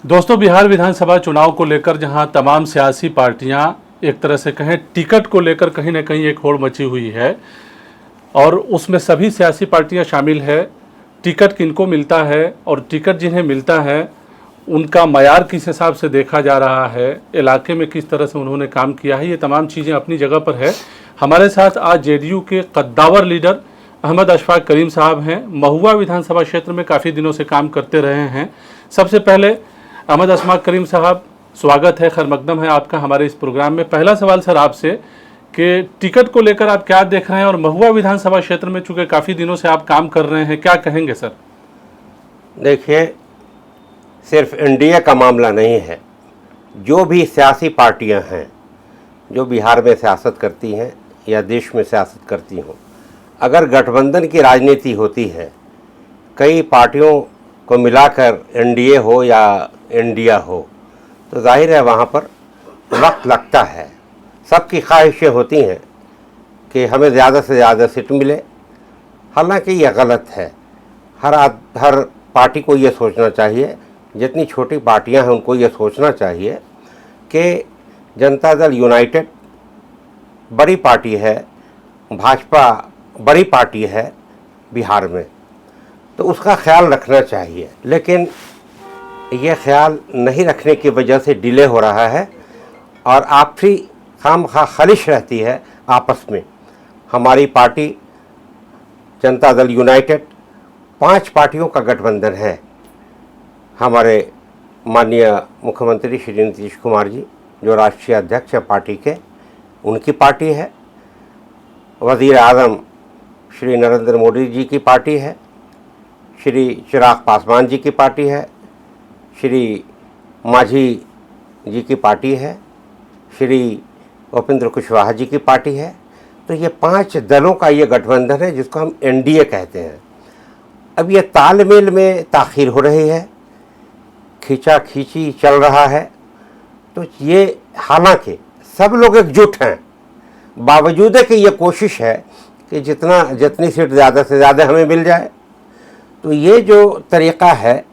दोस्तों, बिहार विधानसभा चुनाव को लेकर जहां तमाम सियासी पार्टियां एक तरह से कहें टिकट को लेकर कहीं ना कहीं एक होड़ मची हुई है और उसमें सभी सियासी पार्टियां शामिल है। टिकट किनको मिलता है और टिकट जिन्हें मिलता है उनका मयार किस हिसाब से देखा जा रहा है, इलाके में किस तरह से उन्होंने काम किया है, ये तमाम चीज़ें अपनी जगह पर है। हमारे साथ आज जेडीयू के कद्दावर लीडर अहमद अशफाक करीम साहब हैं। महुआ विधानसभा क्षेत्र में काफ़ी दिनों से काम करते रहे हैं। सबसे पहले अहमद अशफाक करीम साहब, स्वागत है, खैर मकदम है आपका हमारे इस प्रोग्राम में। पहला सवाल सर आपसे कि टिकट को लेकर आप क्या देख रहे हैं और महुआ विधानसभा क्षेत्र में चूंकि काफ़ी दिनों से आप काम कर रहे हैं, क्या कहेंगे सर? देखिए, सिर्फ एनडीए का मामला नहीं है। जो भी सियासी पार्टियां हैं जो बिहार में सियासत करती हैं या देश में सियासत करती हों, अगर गठबंधन की राजनीति होती है, कई पार्टियों को मिलाकर एनडीए हो या इंडिया हो, तो जाहिर है वहाँ पर वक्त लगता है। सबकी ख्वाहिशें होती हैं कि हमें ज़्यादा से ज़्यादा सीट मिले। हालांकि यह गलत है। हर पार्टी को ये सोचना चाहिए, जितनी छोटी पार्टियां हैं उनको ये सोचना चाहिए कि जनता दल यूनाइटेड बड़ी पार्टी है, भाजपा बड़ी पार्टी है बिहार में, तो उसका ख्याल रखना चाहिए। लेकिन ये ख्याल नहीं रखने की वजह से डिले हो रहा है और आपसी खामखा खलिश रहती है आपस में। हमारी पार्टी जनता दल यूनाइटेड 5 पार्टियों का गठबंधन है। हमारे माननीय मुख्यमंत्री श्री नीतीश कुमार जी, जो राष्ट्रीय अध्यक्ष है पार्टी के, उनकी पार्टी है। वज़ीर आज़म श्री नरेंद्र मोदी जी की पार्टी है। श्री चिराग पासवान जी की पार्टी है। श्री मांझी जी की पार्टी है। श्री उपेंद्र कुशवाहा जी की पार्टी है। तो ये 5 दलों का ये गठबंधन है जिसको हम एनडीए कहते हैं। अब ये तालमेल में ताख़ीर हो रही है, खींचा-खींची चल रहा है। तो ये हालांकि सब लोग एकजुट हैं, बावजूद है कि ये कोशिश है कि जितनी सीट ज़्यादा से ज़्यादा हमें मिल जाए। तो ये जो तरीक़ा है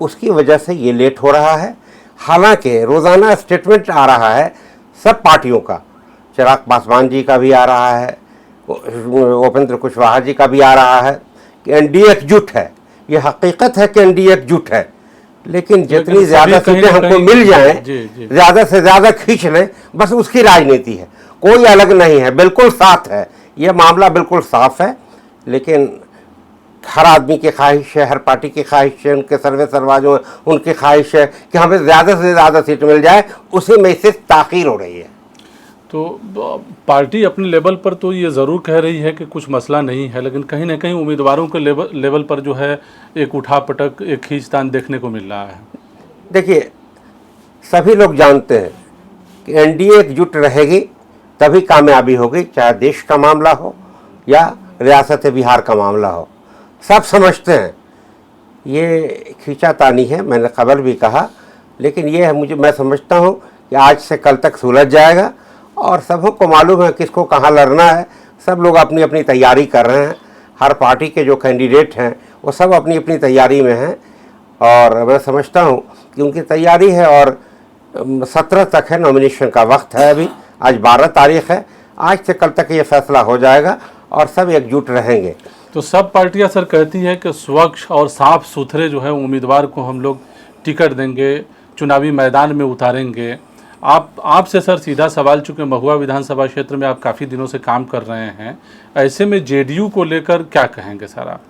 उसकी वजह से ये लेट हो रहा है। हालांकि रोज़ाना स्टेटमेंट आ रहा है सब पार्टियों का, चिराग पासवान जी का भी आ रहा है, उपेंद्र कुशवाहा जी का भी आ रहा है कि एनडीए एकजुट है। ये हकीकत है कि एनडीए एकजुट है, लेकिन जितनी ज़्यादा सीटें हमको मिल जाएं, ज़्यादा से ज़्यादा खींच लें, बस उसकी राजनीति है, कोई अलग नहीं है। बिल्कुल साफ है, ये मामला बिल्कुल साफ है। लेकिन हर आदमी की ख्वाहिश है, हर पार्टी की ख्वाहिश है, उनके सर्वे सर्वा जो उनकी ख्वाहिश है कि हमें ज़्यादा से ज़्यादा सीट मिल जाए, उसी में से ताख़ीर हो रही है। तो पार्टी अपने लेवल पर तो ये ज़रूर कह रही है कि कुछ मसला नहीं है, लेकिन कहीं ना कहीं उम्मीदवारों के लेवल पर जो है एक उठापटक, एक खींचतान देखने को मिल रहा है। देखिए, सभी लोग जानते हैं कि एनडीए एकजुट रहेगी तभी कामयाबी होगी, चाहे देश का मामला हो या रियासत बिहार का मामला हो। सब समझते हैं ये खींचातानी है, मैंने खबर भी कहा। लेकिन ये है, मैं समझता हूँ कि आज से कल तक सुलझ जाएगा और सबको मालूम है किसको कहाँ लड़ना है। सब लोग अपनी अपनी तैयारी कर रहे हैं। हर पार्टी के जो कैंडिडेट हैं वो सब अपनी अपनी तैयारी में हैं और मैं समझता हूँ कि उनकी तैयारी है। और 17 तक है नॉमिनेशन का वक्त है। अभी आज 12 तारीख है, आज से कल तक ये फैसला हो जाएगा और सब एकजुट रहेंगे। तो सब पार्टियां सर कहती है कि स्वच्छ और साफ सुथरे जो है उम्मीदवार को हम लोग टिकट देंगे, चुनावी मैदान में उतारेंगे। आपसे सर सीधा सवाल, चूँकि महुआ विधानसभा क्षेत्र में आप काफ़ी दिनों से काम कर रहे हैं, ऐसे में जेडीयू को लेकर क्या कहेंगे सर आप?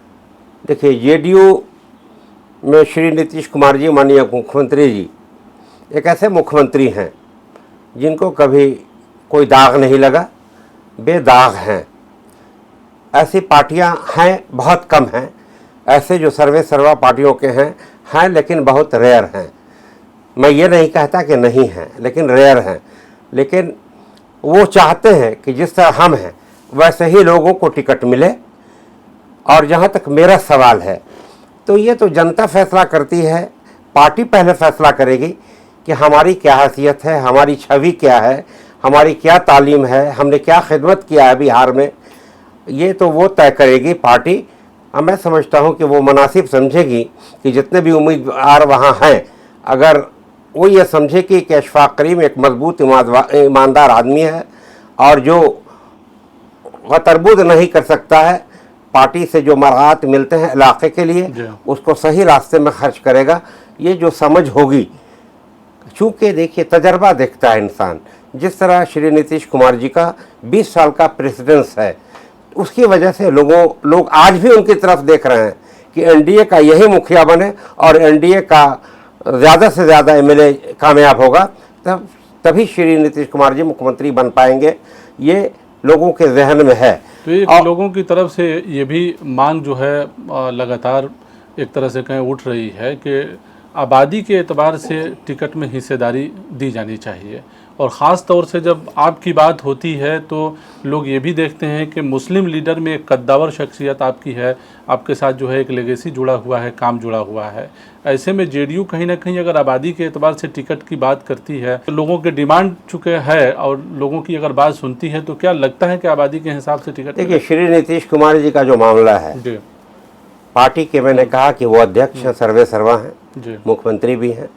देखिए, जेडीयू में श्री नीतीश कुमार जी, माननीय मुख्यमंत्री जी, एक ऐसे मुख्यमंत्री हैं जिनको कभी कोई दाग नहीं लगा, बेदाग हैं। ऐसी पार्टियां हैं, बहुत कम हैं। ऐसे जो सर्वे सर्वा पार्टियों के हैं लेकिन बहुत रेयर हैं। मैं ये नहीं कहता कि नहीं हैं, लेकिन रेयर हैं। लेकिन वो चाहते हैं कि जिस तरह हम हैं वैसे ही लोगों को टिकट मिले। और जहाँ तक मेरा सवाल है, तो ये तो जनता फैसला करती है। पार्टी पहले फैसला करेगी कि हमारी क्या हैसियत है, हमारी छवि क्या है, हमारी क्या तालीम है, हमने क्या खिदमत किया है बिहार में। ये तो वो तय करेगी पार्टी। मैं समझता हूँ कि वो मुनासिब समझेगी कि जितने भी उम्मीदवार वहाँ हैं अगर वो ये समझे कि अशफाक करीम एक मजबूत ईमानदार आदमी है और जो तरबूद नहीं कर सकता है, पार्टी से जो मराहत मिलते हैं इलाके के लिए उसको सही रास्ते में खर्च करेगा, ये जो समझ होगी। चूँकि देखिए तजर्बा देखता है इंसान, जिस तरह श्री नीतीश कुमार जी का 20 साल का प्रेसिडेंस है, उसकी वजह से लोग आज भी उनकी तरफ देख रहे हैं कि एनडीए का यही मुखिया बने और एनडीए का ज़्यादा से ज़्यादा एमएलए कामयाब होगा, तभी श्री नीतीश कुमार जी मुख्यमंत्री बन पाएंगे, ये लोगों के जहन में है। तो एक लोगों की तरफ से ये भी मांग जो है लगातार एक तरह से कहें उठ रही है कि आबादी के एतबार से टिकट में हिस्सेदारी दी जानी चाहिए, और ख़ास तौर से जब आपकी बात होती है तो लोग ये भी देखते हैं कि मुस्लिम लीडर में एक कद्दावर शख्सियत आपकी है, आपके साथ जो है एक लेगेसी जुड़ा हुआ है, काम जुड़ा हुआ है। ऐसे में जेडीयू कहीं ना कहीं अगर आबादी के एतबार से टिकट की बात करती है तो लोगों के डिमांड चुके है और लोगों की अगर बात सुनती है तो क्या लगता है कि आबादी के हिसाब से टिकट? देखिए, श्री नीतीश कुमार जी का जो मामला है, पार्टी के मैंने कहा कि वो अध्यक्ष हैं, सर्वे सर्वा हैं, मुख्यमंत्री भी हैं।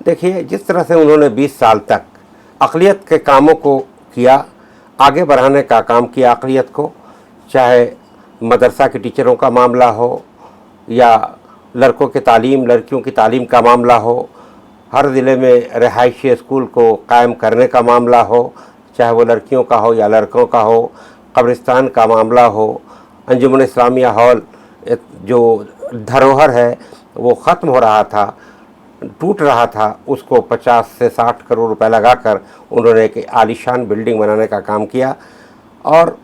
देखिए, जिस तरह से उन्होंने 20 साल तक अक़लियत के कामों को किया, आगे बढ़ाने का काम किया अक़लियत को, चाहे मदरसा के टीचरों का मामला हो या लड़कों की तालीम, लड़कियों की तालीम का मामला हो, हर ज़िले में रिहायशी स्कूल को कायम करने का मामला हो, चाहे वो लड़कियों का हो या लड़कों का हो, कब्रिस्तान का मामला हो, अंजुमन इस्लामिया हॉल जो धरोहर है वो ख़त्म हो रहा था, टूट रहा था, उसको 50 से 60 करोड़ रुपए लगाकर उन्होंने एक आलीशान बिल्डिंग बनाने का काम किया। और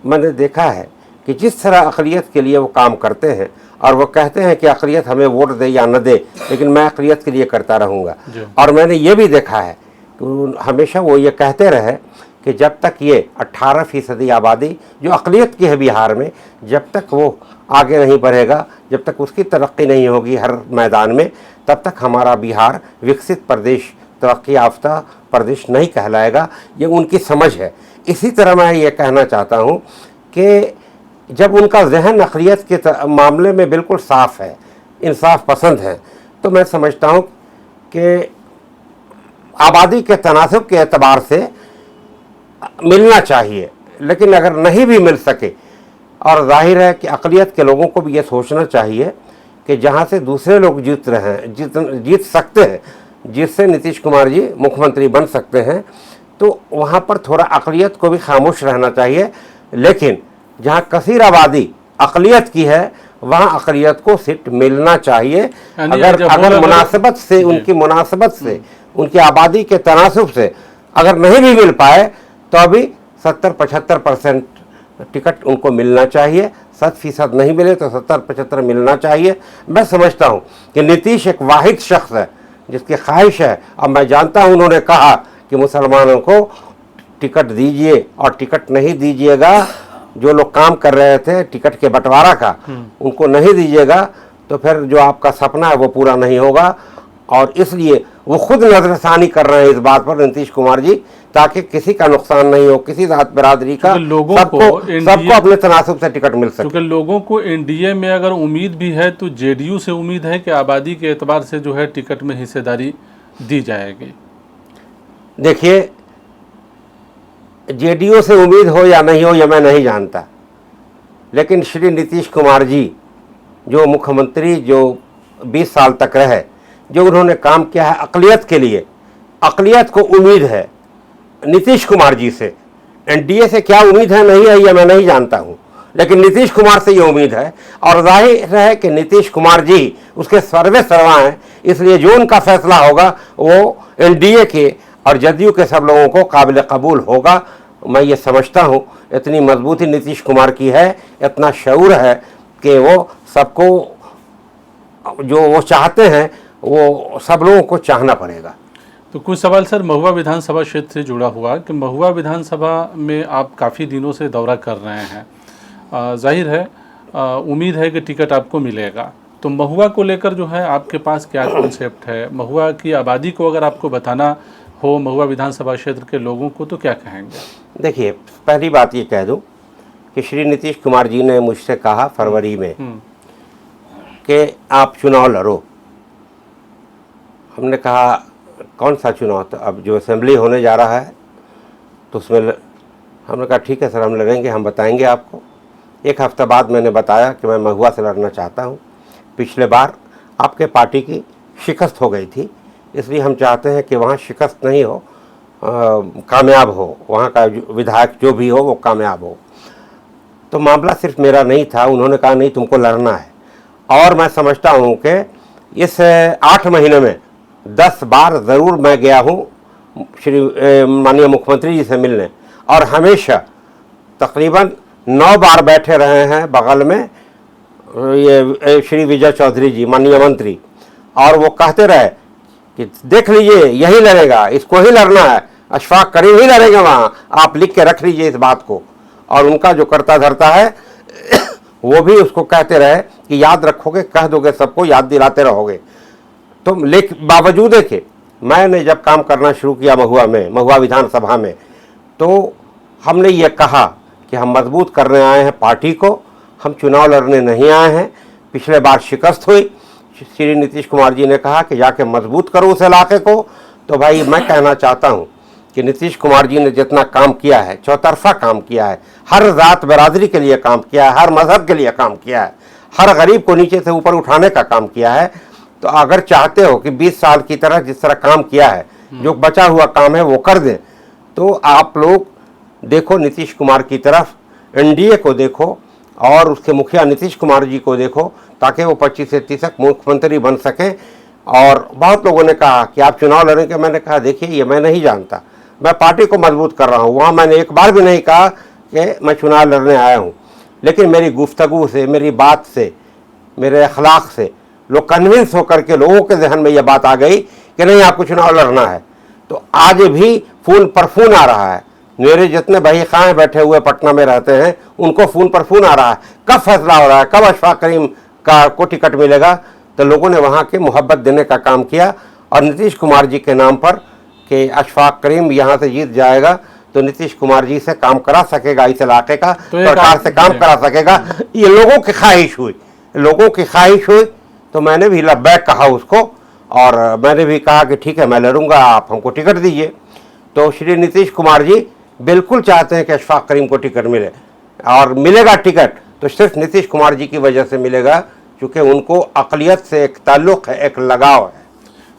मैंने देखा है कि जिस तरह अक़लियत के लिए वो काम करते हैं, और वो कहते हैं कि अक़लियत हमें वोट दे या न दे, लेकिन मैं अक़लियत के लिए करता रहूँगा। और मैंने ये भी देखा है कि हमेशा वो ये कहते रहे कि जब तक ये 18% आबादी जो अक़लियत की है बिहार में, जब तक वो आगे नहीं बढ़ेगा, जब तक उसकी तरक्की नहीं होगी हर मैदान में, तब तक हमारा बिहार विकसित प्रदेश, तरक्की याफ्ता प्रदेश नहीं कहलाएगा। ये उनकी समझ है। इसी तरह मैं ये कहना चाहता हूँ कि जब उनका जहन अक़लियत के मामले में बिल्कुल साफ़ है, इंसाफ पसंद है, तो मैं समझता हूँ कि आबादी के तनासब के एतबार से मिलना चाहिए। लेकिन अगर नहीं भी मिल सके, और जाहिर है कि अक़लियत के लोगों को भी ये सोचना चाहिए कि जहाँ से दूसरे लोग जीत सकते हैं, जिससे नीतीश कुमार जी मुख्यमंत्री बन सकते हैं, तो वहाँ पर थोड़ा अक़लियत को भी खामोश रहना चाहिए। लेकिन जहाँ कसीर आबादी अक़लियत की है, वहाँ अक़लियत को सीट मिलना चाहिए। अगर मुनासिबत से, उनकी मुनासिबत से, उनकी आबादी के तनासब से अगर नहीं भी मिल पाए तो अभी 70-75% टिकट उनको मिलना चाहिए। 100% नहीं मिले तो 70-75 मिलना चाहिए। मैं समझता हूँ कि नीतीश एक वाहिद शख्स है जिसकी ख्वाहिश है, और मैं जानता हूँ उन्होंने कहा कि मुसलमानों को टिकट दीजिए और टिकट नहीं दीजिएगा, जो लोग काम कर रहे थे टिकट के बंटवारा का, उनको नहीं दीजिएगा तो फिर जो आपका सपना है वो पूरा नहीं होगा। और इसलिए वो खुद नजरसानी कर रहे हैं इस बात पर नीतीश कुमार जी, ताकि किसी का नुकसान नहीं हो, किसी जात बिरादरी का, सबको अपने तनासब से टिकट मिल सके। क्योंकि लोगों को एनडीए में अगर उम्मीद भी है तो जेडीयू से उम्मीद है कि आबादी के एतबार से जो है टिकट में हिस्सेदारी दी जाएगी। देखिए, जेडीयू से उम्मीद हो या नहीं हो, यह मैं नहीं जानता, लेकिन श्री नीतीश कुमार जी जो मुख्यमंत्री जो 20 साल तक रहे, जो उन्होंने काम किया है अक़लियत के लिए, अक़लियत को उम्मीद है नीतीश कुमार जी से। एनडीए से क्या उम्मीद है नहीं है यह मैं नहीं जानता हूँ, लेकिन नीतीश कुमार से ये उम्मीद है। और जाहिर है कि नीतीश कुमार जी उसके सर्वे सर्वा हैं, इसलिए जो उनका फैसला होगा वो एनडीए के और जदयू के सब लोगों को काबिल कबूल होगा। मैं ये समझता हूँ इतनी मजबूती नीतीश कुमार की है, इतना शऊर है कि वो सबको जो वो चाहते हैं वो सब लोगों को चाहना पड़ेगा। तो कुछ सवाल सर महुआ विधानसभा क्षेत्र से जुड़ा हुआ कि महुआ विधानसभा में आप काफ़ी दिनों से दौरा कर रहे हैं, जाहिर है उम्मीद है कि टिकट आपको मिलेगा, तो महुआ को लेकर जो है आपके पास क्या कॉन्सेप्ट है? महुआ की आबादी को अगर आपको बताना हो, महुआ विधानसभा क्षेत्र के लोगों को, तो क्या कहेंगे? देखिए, पहली बात ये कह दूं कि श्री नीतीश कुमार जी ने मुझसे कहा फरवरी में कि आप चुनाव लड़ो, हमने कहा कौन सा चुनाव, तो अब जो असेंबली होने जा रहा है तो उसमें हमने कहा ठीक है सर, हम लड़ेंगे, हम बताएंगे आपको। एक हफ्ता बाद मैंने बताया कि मैं महुआ से लड़ना चाहता हूँ। पिछले बार आपके पार्टी की शिकस्त हो गई थी, इसलिए हम चाहते हैं कि वहाँ शिकस्त नहीं हो, कामयाब हो, वहाँ का विधायक जो भी हो वो कामयाब हो। तो मामला सिर्फ मेरा नहीं था, उन्होंने कहा नहीं तुमको लड़ना है। और मैं समझता हूँ कि इस 8 महीने में 10 बार ज़रूर मैं गया हूँ श्री माननीय मुख्यमंत्री जी से मिलने, और हमेशा तकरीबन 9 बार बैठे रहे हैं बगल में ये श्री विजय चौधरी जी माननीय मंत्री, और वो कहते रहे कि देख लीजिए यही लड़ेगा, इसको ही लड़ना है, अशफाक करीम ही लड़ेगा वहाँ, आप लिख के रख लीजिए इस बात को। और उनका जो करता धरता है वो भी उसको कहते रहे कि याद रखोगे, कह दोगे सबको, याद दिलाते रहोगे। तो बावजूद है कि मैंने जब काम करना शुरू किया महुआ में, महुआ विधानसभा में, तो हमने ये कहा कि हम मजबूत करने आए हैं पार्टी को, हम चुनाव लड़ने नहीं आए हैं। पिछले बार शिकस्त हुई, श्री नीतीश कुमार जी ने कहा कि जाके मजबूत करो उस इलाके को। तो भाई मैं कहना चाहता हूँ कि नीतीश कुमार जी ने जितना काम किया है, चौतरफा काम किया है, हर जात बरादरी के लिए काम किया है, हर मज़हब के लिए काम किया है, हर गरीब को नीचे से ऊपर उठाने का काम किया है। तो अगर चाहते हो कि 20 साल की तरह जिस तरह काम किया है, जो बचा हुआ काम है वो कर दें, तो आप लोग देखो नीतीश कुमार की तरफ, एनडीए को देखो और उसके मुखिया नीतीश कुमार जी को देखो, ताकि वो 25 से 30 तक मुख्यमंत्री बन सकें। और बहुत लोगों ने कहा कि आप चुनाव लड़ेंगे, मैंने कहा देखिए ये मैं नहीं जानता, मैं पार्टी को मजबूत कर रहा हूँ। वहाँ मैंने एक बार भी नहीं कहा कि मैं चुनाव लड़ने आया हूँ, लेकिन मेरी गुफ्तगू से, मेरी बात से, मेरे अखलाक से लोग कन्विंस होकर के लोगों के जहन में यह बात आ गई कि नहीं आपको चुनाव लड़ना है। तो आज भी फोन पर फोन आ रहा है, मेरे जितने भाई खाएँ बैठे हुए पटना में रहते हैं उनको फोन पर फोन आ रहा है, कब फैसला हो रहा है, कब अशफाक करीम को टिकट मिलेगा। तो लोगों ने वहाँ के मोहब्बत देने का काम किया, और नीतीश कुमार जी के नाम पर कि अशफाक करीम यहाँ से जीत जाएगा तो नीतीश कुमार जी से काम करा सकेगा, इस इलाके का सरकार से काम करा सकेगा, ये लोगों की ख्वाहिश हुई, लोगों की ख्वाहिश हुई। तो मैंने भी लब्बैक कहा उसको, और मैंने भी कहा कि ठीक है मैं लड़ूंगा, आप हमको टिकट दीजिए। तो श्री नीतीश कुमार जी बिल्कुल चाहते हैं कि अशफाक करीम को टिकट मिले, और मिलेगा टिकट तो सिर्फ नीतीश कुमार जी की वजह से मिलेगा, क्योंकि उनको अक़लियत से एक ताल्लुक़ है, एक लगाव है।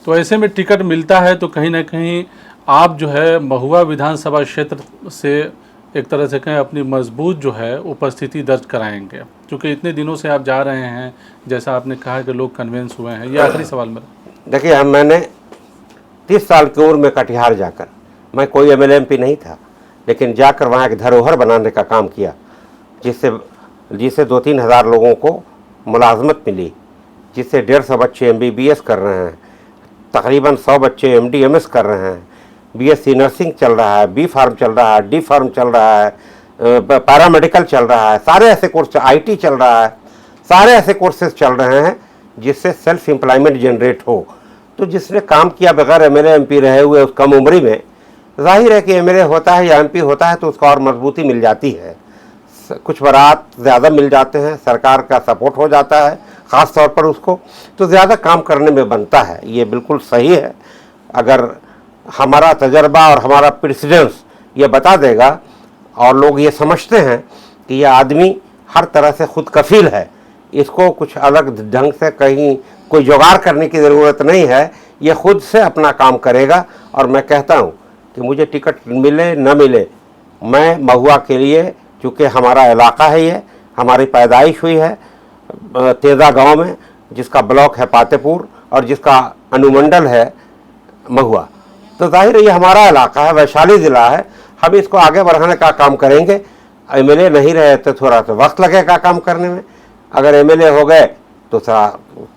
तो ऐसे में टिकट मिलता है तो कहीं ना कहीं आप जो है महुआ विधानसभा क्षेत्र से एक तरह से कहें अपनी मजबूत जो है उपस्थिति दर्ज कराएंगे, क्योंकि इतने दिनों से आप जा रहे हैं, जैसा आपने कहा कि लोग कन्विंस हुए हैं। ये आखिरी सवाल मेरा, देखिए मैंने 30 साल की उम्र में कटिहार जाकर, मैं कोई MLA MP नहीं था, लेकिन जाकर वहाँ एक धरोहर बनाने का काम किया, जिससे 2-3 हज़ार लोगों को मुलाजमत मिली, जिससे 150 बच्चे MBBS कर रहे हैं, तकरीबन 100 बच्चे MD MS कर रहे हैं, BSc नर्सिंग चल रहा है, B फार्म चल रहा है, D फार्म चल रहा है, पैरामेडिकल चल रहा है, सारे ऐसे कोर्स, IT चल रहा है, सारे ऐसे कोर्सेज चल रहे हैं जिससे सेल्फ एम्प्लॉयमेंट जनरेट हो। तो जिसने काम किया बगैर MLA MP रहे हुए उस कम उम्री में, जाहिर है कि MLA होता है या MP होता है तो उसको और मजबूती मिल जाती है, कुछ बरात ज़्यादा मिल जाते हैं, सरकार का सपोर्ट हो जाता है ख़ास तौर पर उसको, तो ज़्यादा काम करने में बनता है। ये बिल्कुल सही है। अगर हमारा तजर्बा और हमारा प्रेसिडेंस ये बता देगा और लोग ये समझते हैं कि ये आदमी हर तरह से खुद कफील है, इसको कुछ अलग ढंग से कहीं कोई जुगाड़ करने की ज़रूरत नहीं है, ये खुद से अपना काम करेगा। और मैं कहता हूँ कि मुझे टिकट मिले न मिले, मैं महुआ के लिए, चूँकि हमारा इलाका है, ये हमारी पैदाइश हुई है तेज़ा गांव में, जिसका ब्लॉक है पातेपुर और जिसका अनुमंडल है महुआ, तो जाहिर है ये हमारा इलाका है, वैशाली ज़िला है, हम इसको आगे बढ़ाने का काम करेंगे। MLA नहीं रहे तो थोड़ा सा वक्त लगेगा काम करने में, अगर MLA हो गए तो थोड़ा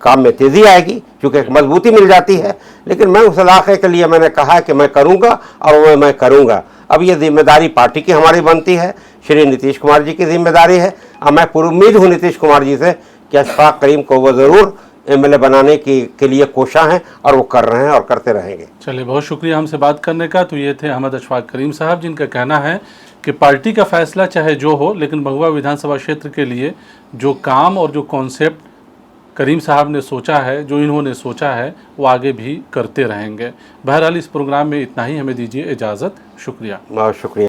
काम में तेज़ी आएगी, क्योंकि एक मजबूती मिल जाती है। लेकिन मैं उस इलाके के लिए मैंने कहा कि मैं करूँगा और वो मैं करूँगा। अब ये जिम्मेदारी पार्टी की हमारी बनती है, श्री नीतीश कुमार जी की जिम्मेदारी है, और मैं पूरी उम्मीद हूँ नीतीश कुमार जी से कि अशफाक करीम को वो ज़रूर MLA बनाने के लिए कोशिश हैं, और वो कर रहे हैं और करते रहेंगे। चलिए, बहुत शुक्रिया हमसे बात करने का। तो ये थे अहमद अशफाक करीम साहब, जिनका कहना है कि पार्टी का फैसला चाहे जो हो, लेकिन महुआ विधानसभा क्षेत्र के लिए जो काम और जो कॉन्सेप्ट करीम साहब ने सोचा है, जो इन्होंने सोचा है वो आगे भी करते रहेंगे। बहरहाल इस प्रोग्राम में इतना ही, हमें दीजिए इजाज़त। शुक्रिया। बहुत शुक्रिया।